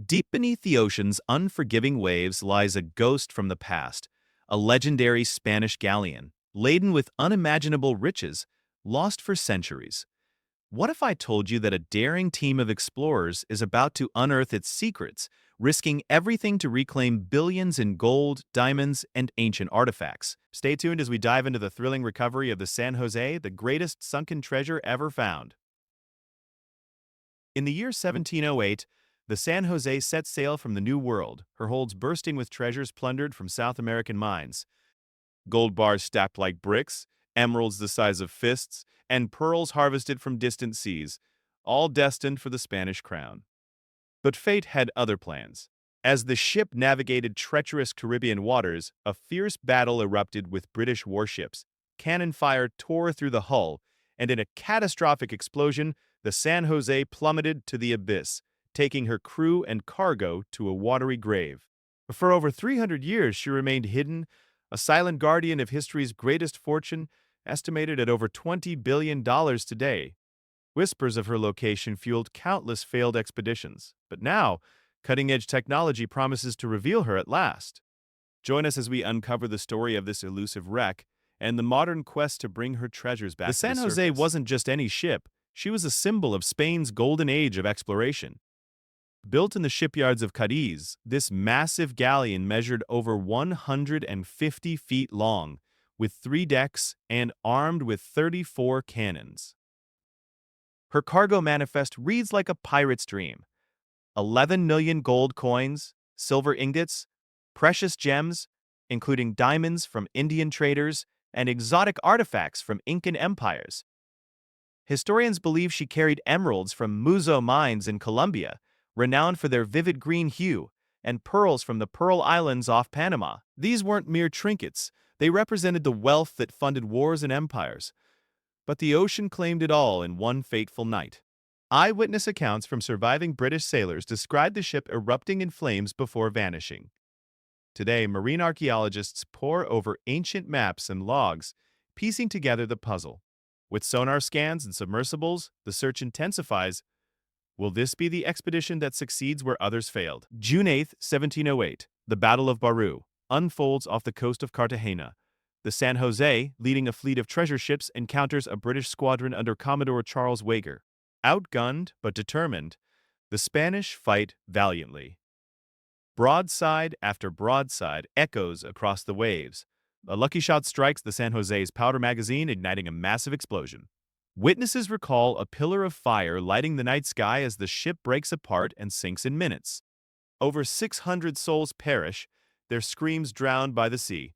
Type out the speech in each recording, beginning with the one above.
Deep beneath the ocean's unforgiving waves lies a ghost from the past, a legendary Spanish galleon, laden with unimaginable riches, lost for centuries. What if I told you that a daring team of explorers is about to unearth its secrets, risking everything to reclaim billions in gold, diamonds, and ancient artifacts? Stay tuned as we dive into the thrilling recovery of the San José, the greatest sunken treasure ever found. In the year 1708, the San José set sail from the New World, her holds bursting with treasures plundered from South American mines. Gold bars stacked like bricks, emeralds the size of fists, and pearls harvested from distant seas, all destined for the Spanish crown. But fate had other plans. As the ship navigated treacherous Caribbean waters, a fierce battle erupted with British warships. Cannon fire tore through the hull, and in a catastrophic explosion, the San José plummeted to the abyss, taking her crew and cargo to a watery grave. For over 300 years, she remained hidden, a silent guardian of history's greatest fortune, estimated at over $20 billion today. Whispers of her location fueled countless failed expeditions, but now, cutting-edge technology promises to reveal her at last. Join us as we uncover the story of this elusive wreck and the modern quest to bring her treasures back to the surface. The San José wasn't just any ship, she was a symbol of Spain's golden age of exploration. Built in the shipyards of Cadiz, this massive galleon measured over 150 feet long, with 3 decks and armed with 34 cannons. Her cargo manifest reads like a pirate's dream. 11 million gold coins, silver ingots, precious gems, including diamonds from Indian traders, and exotic artifacts from Incan empires. Historians believe she carried emeralds from Muzo mines in Colombia, renowned for their vivid green hue, and pearls from the Pearl Islands off Panama. These weren't mere trinkets, they represented the wealth that funded wars and empires. But the ocean claimed it all in one fateful night. Eyewitness accounts from surviving British sailors describe the ship erupting in flames before vanishing. Today, marine archaeologists pore over ancient maps and logs, piecing together the puzzle. With sonar scans and submersibles, the search intensifies. Will this be the expedition that succeeds where others failed? June 8, 1708, the Battle of Baru unfolds off the coast of Cartagena. The San José, leading a fleet of treasure ships, encounters a British squadron under Commodore Charles Wager. Outgunned but determined, the Spanish fight valiantly. Broadside after broadside echoes across the waves. A lucky shot strikes the San José's powder magazine, igniting a massive explosion. Witnesses recall a pillar of fire lighting the night sky as the ship breaks apart and sinks in minutes. Over 600 souls perish, their screams drowned by the sea.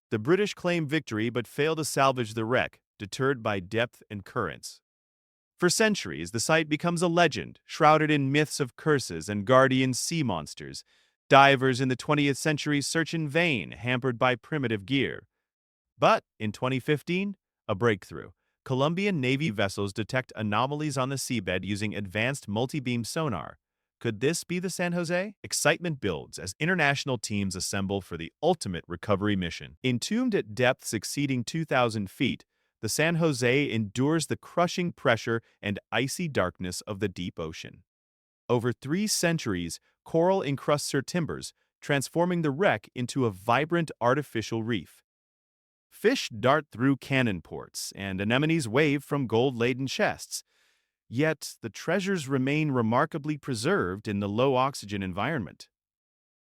The British claim victory but fail to salvage the wreck, deterred by depth and currents. For centuries, the site becomes a legend, shrouded in myths of curses and guardian sea monsters. Divers in the 20th century search in vain, hampered by primitive gear. But in 2015, a breakthrough. Colombian Navy vessels detect anomalies on the seabed using advanced multi-beam sonar. Could this be the San José? Excitement builds as international teams assemble for the ultimate recovery mission. Entombed at depths exceeding 2,000 feet, the San José endures the crushing pressure and icy darkness of the deep ocean. Over 3 centuries, coral encrusts her timbers, transforming the wreck into a vibrant artificial reef. Fish dart through cannon ports, and anemones wave from gold-laden chests. Yet, the treasures remain remarkably preserved in the low-oxygen environment.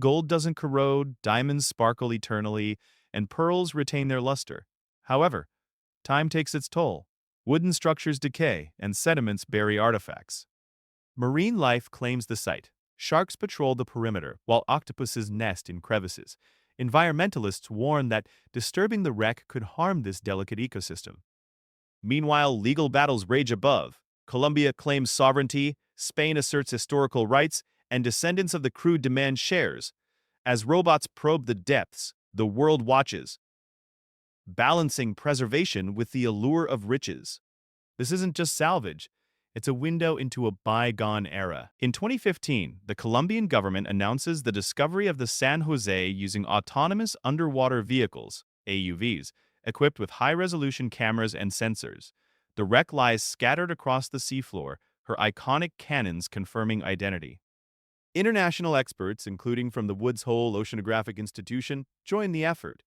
Gold doesn't corrode, diamonds sparkle eternally, and pearls retain their luster. However, time takes its toll. Wooden structures decay, and sediments bury artifacts. Marine life claims the site. Sharks patrol the perimeter, while octopuses nest in crevices. Environmentalists warn that disturbing the wreck could harm this delicate ecosystem. Meanwhile, legal battles rage above. Colombia claims sovereignty, Spain asserts historical rights, and descendants of the crew demand shares. As robots probe the depths, the world watches, balancing preservation with the allure of riches. This isn't just salvage. It's a window into a bygone era. In 2015, the Colombian government announces the discovery of the San José using autonomous underwater vehicles, AUVs, equipped with high-resolution cameras and sensors. The wreck lies scattered across the seafloor, her iconic cannons confirming identity. International experts, including from the Woods Hole Oceanographic Institution, join the effort.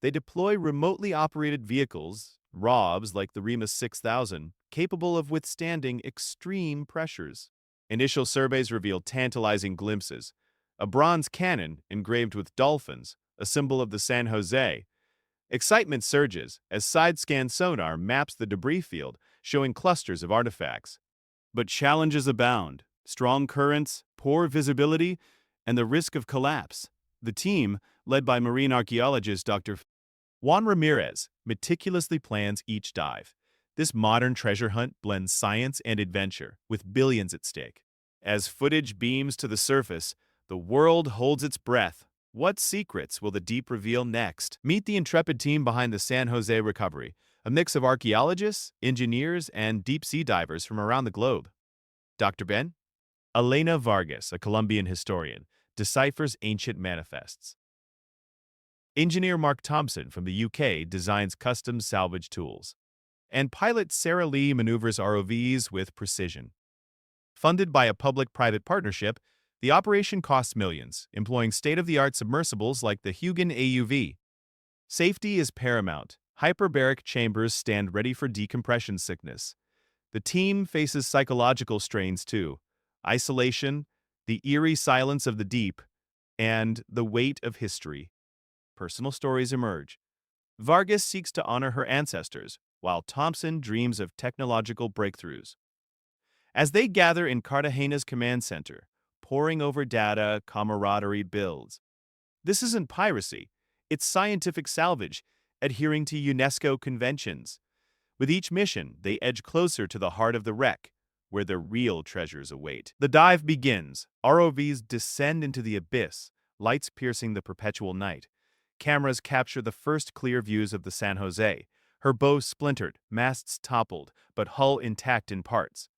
They deploy remotely operated vehicles, ROVs like the Remus 6000, capable of withstanding extreme pressures. Initial surveys revealed tantalizing glimpses. A bronze cannon engraved with dolphins, a symbol of the San José. Excitement surges as side-scan sonar maps the debris field, showing clusters of artifacts. But challenges abound: strong currents, poor visibility, and the risk of collapse. The team, led by marine archaeologist Dr. Juan Ramirez, meticulously plans each dive. This modern treasure hunt blends science and adventure, with billions at stake. As footage beams to the surface, the world holds its breath. What secrets will the deep reveal next? Meet the intrepid team behind the San Jose recovery, a mix of archaeologists, engineers, and deep-sea divers from around the globe. Dr. Ben? Elena Vargas, a Colombian historian, deciphers ancient manifests. Engineer Mark Thompson from the UK designs custom salvage tools. And pilot Sarah Lee maneuvers ROVs with precision. Funded by a public-private partnership, the operation costs millions, employing state-of-the-art submersibles like the Hugin AUV. Safety is paramount. Hyperbaric chambers stand ready for decompression sickness. The team faces psychological strains too: isolation, the eerie silence of the deep, and the weight of history. Personal stories emerge. Vargas seeks to honor her ancestors, while Thompson dreams of technological breakthroughs. As they gather in Cartagena's command center, poring over data, camaraderie builds. This isn't piracy, it's scientific salvage, adhering to UNESCO conventions. With each mission, they edge closer to the heart of the wreck, where the real treasures await. The dive begins. ROVs descend into the abyss, lights piercing the perpetual night. Cameras capture the first clear views of the San Jose, her bow splintered, masts toppled, but hull intact in parts.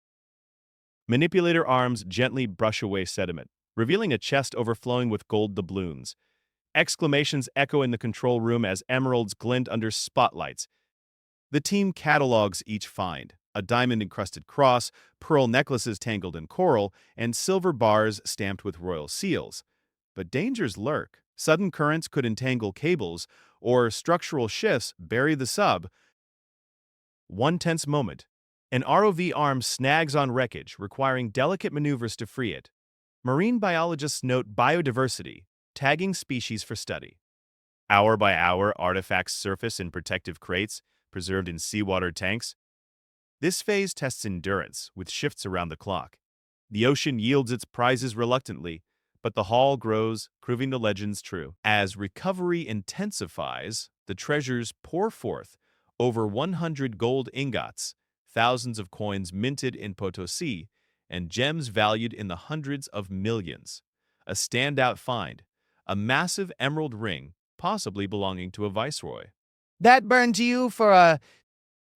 Manipulator arms gently brush away sediment, revealing a chest overflowing with gold doubloons. Exclamations echo in the control room as emeralds glint under spotlights. The team catalogs each find: a diamond-encrusted cross, pearl necklaces tangled in coral, and silver bars stamped with royal seals. But dangers lurk. Sudden currents could entangle cables, or structural shifts bury the sub. One tense moment. An ROV arm snags on wreckage, requiring delicate maneuvers to free it. Marine biologists note biodiversity, tagging species for study. Hour by hour, artifacts surface in protective crates, preserved in seawater tanks. This phase tests endurance, with shifts around the clock. The ocean yields its prizes reluctantly, but the haul grows, proving the legends true. As recovery intensifies, the treasures pour forth: over 100 gold ingots, thousands of coins minted in Potosi, and gems valued in the hundreds of millions. A standout find: a massive emerald ring, possibly belonging to a viceroy. That burned to you for a...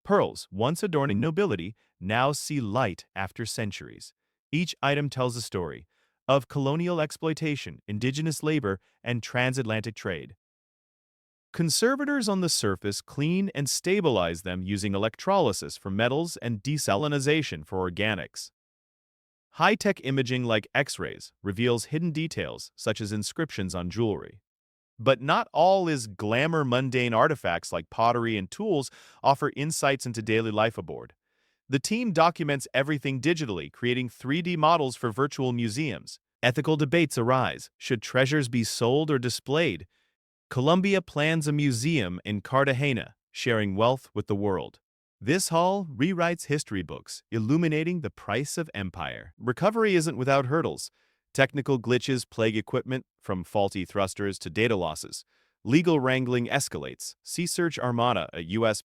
Pearls, once adorning nobility, now see light after centuries. Each item tells a story of colonial exploitation, indigenous labor, and transatlantic trade. Conservators on the surface clean and stabilize them using electrolysis for metals and desalinization for organics. High-tech imaging like X-rays reveals hidden details, such as inscriptions on jewelry. But not all is glamour. Mundane artifacts like pottery and tools offer insights into daily life aboard. The team documents everything digitally, creating 3D models for virtual museums. Ethical debates arise. Should treasures be sold or displayed? Colombia plans a museum in Cartagena, sharing wealth with the world. This haul rewrites history books, illuminating the price of empire. Recovery isn't without hurdles. Technical glitches plague equipment, from faulty thrusters to data losses. Legal wrangling escalates. Sea Search Armada, a U.S.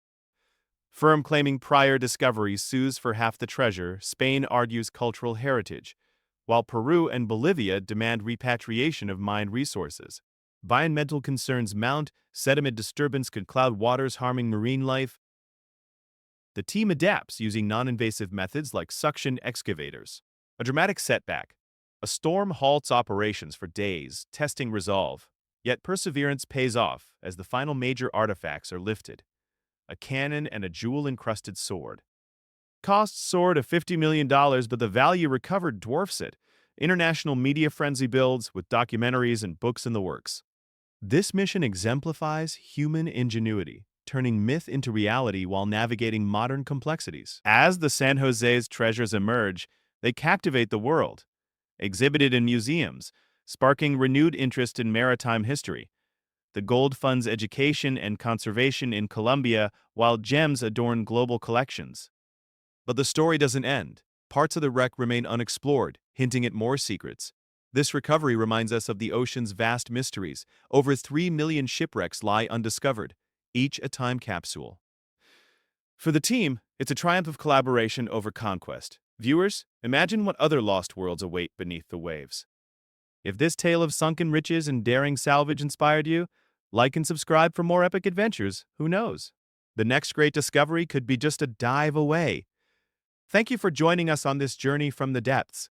firm claiming prior discovery, sues for half the treasure. Spain argues cultural heritage, while Peru and Bolivia demand repatriation of mined resources. Environmental concerns mount. Sediment disturbance could cloud waters, harming marine life. The team adapts, using non-invasive methods like suction excavators. A dramatic setback. A storm halts operations for days, testing resolve. Yet perseverance pays off as the final major artifacts are lifted: a cannon and a jewel-encrusted sword. Costs soar to $50 million, but the value recovered dwarfs it. international media frenzy builds with documentaries and books in the works. This mission exemplifies human ingenuity, turning myth into reality while navigating modern complexities. As the San Jose's treasures emerge, they captivate the world, exhibited in museums, sparking renewed interest in maritime history. The gold funds education and conservation in Colombia, while gems adorn global collections. But the story doesn't end. Parts of the wreck remain unexplored, hinting at more secrets. This recovery reminds us of the ocean's vast mysteries. Over 3 million shipwrecks lie undiscovered, each a time capsule. For the team, it's a triumph of collaboration over conquest. Viewers, imagine what other lost worlds await beneath the waves. If this tale of sunken riches and daring salvage inspired you, like and subscribe for more epic adventures. Who knows? The next great discovery could be just a dive away. Thank you for joining us on this journey from the depths.